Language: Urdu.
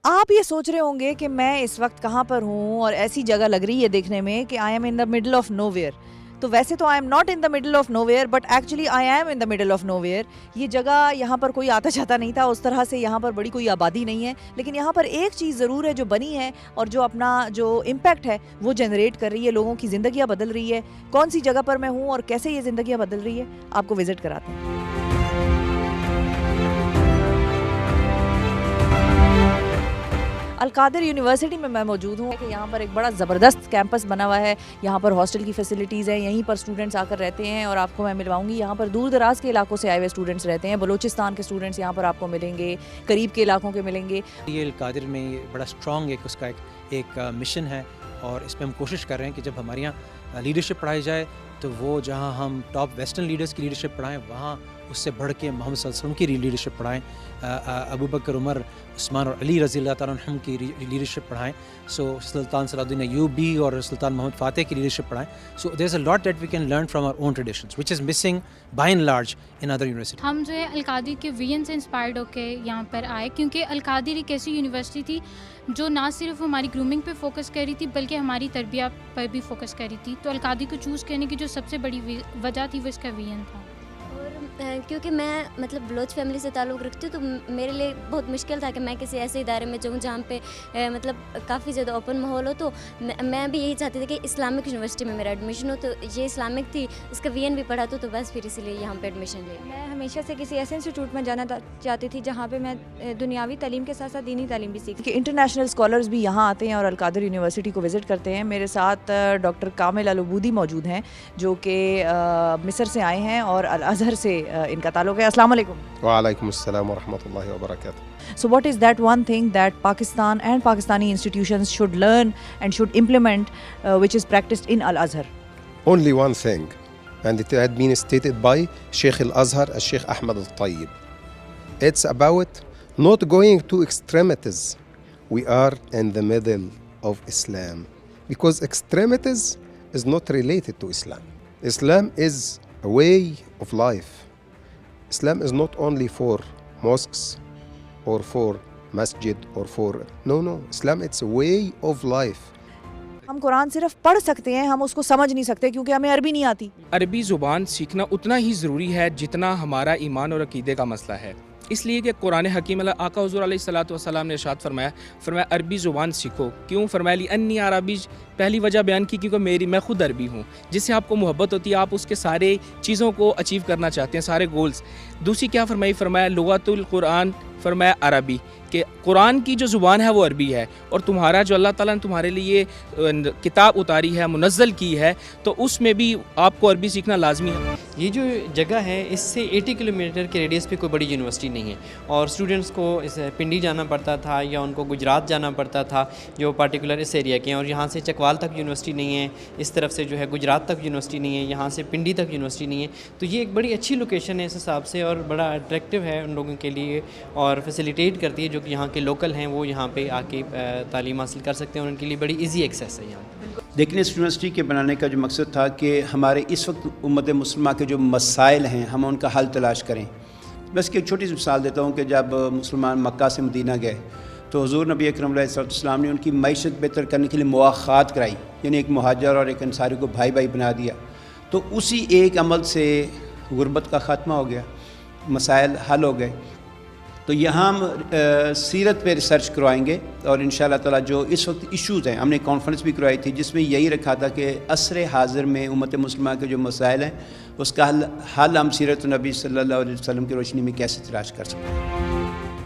آپ یہ سوچ رہے ہوں گے کہ میں اس وقت کہاں پر ہوں اور ایسی جگہ لگ رہی ہے دیکھنے میں کہ I am in the middle of no where. تو ویسے تو I am not in the middle of no where but actually I am in the middle of no where. یہ جگہ یہاں پر کوئی آتا جاتا نہیں تھا اس طرح سے, یہاں پر بڑی کوئی آبادی نہیں ہے, لیکن یہاں پر ایک چیز ضرور ہے جو بنی ہے اور جو اپنا جو امپیکٹ ہے وہ جنریٹ کر رہی ہے, لوگوں کی زندگیاں بدل رہی ہے. کون سی جگہ پر میں ہوں اور کیسے یہ زندگیاں بدل رہی ہے آپ کو وزٹ کراتے ہیں. القادر یونیورسٹی میں موجود ہوں کہ یہاں پر ایک بڑا زبردست کیمپس بنا ہوا ہے. یہاں پر ہاسٹل کی فیسلٹیز ہیں, یہیں پر اسٹوڈنٹس آ کر رہتے ہیں اور آپ کو میں ملواؤں گی. یہاں پر دور دراز کے علاقوں سے آئے ہوئے اسٹوڈنٹس رہتے ہیں, بلوچستان کے اسٹوڈنٹس یہاں پر آپ کو ملیں گے, قریب کے علاقوں کے ملیں گے. یہ القادر میں بڑا اسٹرانگ اس کا ایک مشن ہے اور اس میں ہم کوشش کر رہے ہیں کہ جب ہمارے یہاں لیڈرشپ پڑھائی جائے تو وہ جہاں ہم ٹاپ ویسٹرن لیڈرز کی لیڈرشپ پڑھائیں وہاں اس سے بڑھ کے محمد صلی اللہ علیہ وسلم کی لیڈرشپ پڑھائیں, ابو بکر, عمر, عثمان اور علی رضی اللہ تعالیٰ عنہم کی لیڈرشپ پڑھائیں. سو سلطان صلاح الدین ایوبی اور سلطان محمد فاتح کی لیڈرشپ پڑھائیں. So there is a lot that we can learn from our own traditions which is missing by and large in other university. ہم جو ہے القادر کے ویژن سے انسپائرڈ ہو کے یہاں پر آئے, کیونکہ القادر ایک ایسی یونیورسٹی تھی جو نہ صرف ہماری گرومنگ پہ فوکس کر رہی تھی بلکہ ہماری تربیت پر بھی فوکس کر رہی تھی. تو القادر کو چوز کرنے کی جو سب سے بڑی وجہ تھی وہ اس کا ویژن تھا. کیونکہ میں بلوچ فیملی سے تعلق رکھتی ہوں تو میرے لیے بہت مشکل تھا کہ میں کسی ایسے ادارے میں جاؤں جہاں پہ کافی زیادہ اوپن ماحول ہو. تو میں بھی یہی چاہتی تھی کہ اسلامک یونیورسٹی میں میرا ایڈمیشن ہو, تو یہ اسلامک تھی, اس کا وی این بھی پڑھا تو بس پھر اسی لیے یہاں پہ ایڈمیشن لے. میں ہمیشہ سے کسی ایسے انسٹیٹیوٹ میں جانا چاہتی تھی جہاں پہ میں دنیاوی تعلیم کے ساتھ ساتھ دینی تعلیم بھی سیکھی. کہ انٹرنیشنل اسکالرز بھی یہاں آتے ہیں اور القادر یونیورسٹی کو وزٹ کرتے ہیں. میرے ساتھ ڈاکٹر کامل العبودی موجود ہیں جو کہ مصر سے آئے ہیں اور الازہر سے ان کا تعلق ہے. السلام علیکم. وعلیکم السلام ورحمۃ اللہ وبرکاتہ. So what is that one thing that Pakistan and Pakistani institutions should learn and should implement which is practiced in Al-Azhar? Only one thing, and it had been stated by Sheikh Al-Azhar, Sheikh Ahmad Al-Tayyib. It's about not going to extremities. We are in the middle of Islam because extremities is not related to Islam. Islam is a way of life. Islam is not only for mosques or for masjid or for no Islam it's a way of life. ہم قرآن صرف پڑھ سکتے ہیں, ہم اس کو سمجھ نہیں سکتے کیونکہ ہمیں عربی نہیں آتی. عربی زبان سیکھنا اتنا ہی ضروری ہے جتنا ہمارا ایمان اور عقیدے کا مسئلہ ہے. اس لیے کہ قرآن حکیم آقا حضور علیہ الصلوۃ والسلام نے ارشاد فرمایا عربی زبان سیکھو. کیوں فرمایا لی انی عربی, پہلی وجہ بیان کی کیونکہ میں خود عربی ہوں, جس سے آپ کو محبت ہوتی ہے, آپ اس کے سارے چیزوں کو اچیو کرنا چاہتے ہیں, سارے گولز. دوسری کیا فرمایا لغت القرآن, فرمایا عربی, کہ قرآن کی جو زبان ہے وہ عربی ہے اور تمہارا جو اللہ تعالیٰ نے تمہارے لیے کتاب اتاری ہے, منزل کی ہے, تو اس میں بھی آپ کو عربی سیکھنا لازمی ہے. یہ جو جگہ ہے اس سے 80 کلومیٹر کے ریڈیس پہ کوئی بڑی یونیورسٹی نہیں ہے اور اسٹوڈنٹس کو پنڈی جانا پڑتا تھا یا ان کو گجرات جانا پڑتا تھا جو پارٹیکولر اس ایریا کے ہیں, اور یہاں سے چکوال تک یونیورسٹی نہیں ہے, اس طرف سے جو ہے گجرات تک یونیورسٹی نہیں ہے, یہاں سے پنڈی تک یونیورسٹی نہیں ہے. تو یہ ایک بڑی اچھی لوکیشن ہے اس حساب سے اور بڑا اٹریکٹیو ہے ان لوگوں کے لیے اور فیسیلیٹیٹ کرتی ہے جو کہ یہاں کے لوکل ہیں وہ یہاں پہ آ کے تعلیم حاصل کر سکتے ہیں اور ان کے لیے بڑی ایزی ایکسیس ہے یہاں. لیکن اس یونیورسٹی کے بنانے کا جو مقصد تھا کہ ہمارے اس وقت امت مسلمہ کے جو مسائل ہیں ہم ان کا حل تلاش کریں. بس کہ ایک چھوٹی سی مثال دیتا ہوں کہ جب مسلمان مکہ سے مدینہ گئے تو حضور نبی اکرم علیہ السلام نے ان کی معیشت بہتر کرنے کے لیے مواخات کرائی, یعنی ایک مہاجر اور ایک انصاری کو بھائی بھائی بنا دیا. تو اسی ایک عمل سے غربت کا خاتمہ ہو گیا, مسائل حل ہو گئے. تو یہاں ہم سیرت پہ ریسرچ کروائیں گے اور انشاءاللہ تعالیٰ جو اس وقت ایشوز ہیں, ہم نے کانفرنس بھی کروائی تھی جس میں یہی رکھا تھا کہ عصر حاضر میں امت مسلمہ کے جو مسائل ہیں اس کا حل ہم سیرت نبی صلی اللہ علیہ وسلم کی روشنی میں کیسے تلاش کر سکتے ہیں.